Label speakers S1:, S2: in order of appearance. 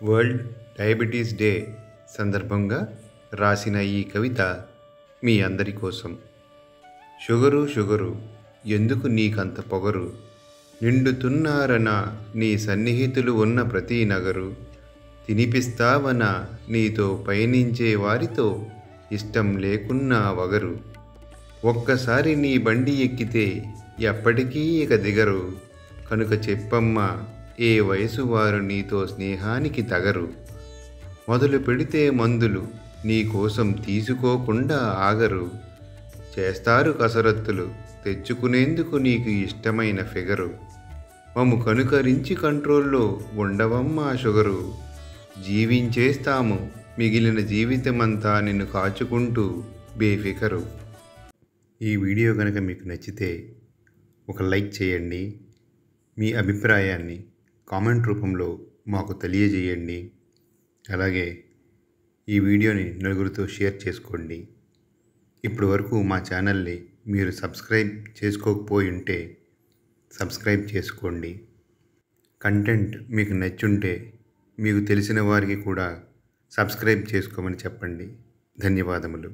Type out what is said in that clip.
S1: World diabetes day సందర్భంగా రాసిన ఈ కవిత మీ అందరి కోసం. షుగరు షుగరు ఎందుకు నీకంత పొగరు, నిండుతున్నారన నీ సన్నిహితులు ఉన్న ప్రతి నగరు, తినిపిస్తావన నీతో పయనించే వారితో ఇష్టం లేకున్నా వగరు, ఒక్కసారి నీ బండి ఎక్కితే ఎప్పటికీ ఇక దిగరు, కనుక చెప్పమ్మా ఏ వయసు వారు నీతో స్నేహానికి తగరు, మొదలు పెడితే మందులు నీ కోసం తీసుకోకుండా ఆగరు, చేస్తారు కసరత్తులు తెచ్చుకునేందుకు నీకు ఇష్టమైన ఫిగరు, మమ్ము కనుకరించి కంట్రోల్లో ఉండవమ్మా షుగరు, జీవించేస్తాము మిగిలిన జీవితమంతా నిన్ను కాచుకుంటూ బేఫికరు. ఈ వీడియో కనుక మీకు నచ్చితే ఒక లైక్ చేయండి, మీ అభిప్రాయాన్ని కామెంట్ రూపంలో మాకు తెలియజేయండి. అలాగే ఈ వీడియోని నలుగురితో షేర్ చేసుకోండి. ఇప్పటి వరకు మా ఛానల్ని మీరు సబ్స్క్రైబ్ చేసుకోకపోయి ఉంటే సబ్స్క్రైబ్ చేసుకోండి. కంటెంట్ మీకు నచ్చుంటే మీకు తెలిసిన వారికి కూడా సబ్స్క్రైబ్ చేసుకోమని చెప్పండి. ధన్యవాదములు.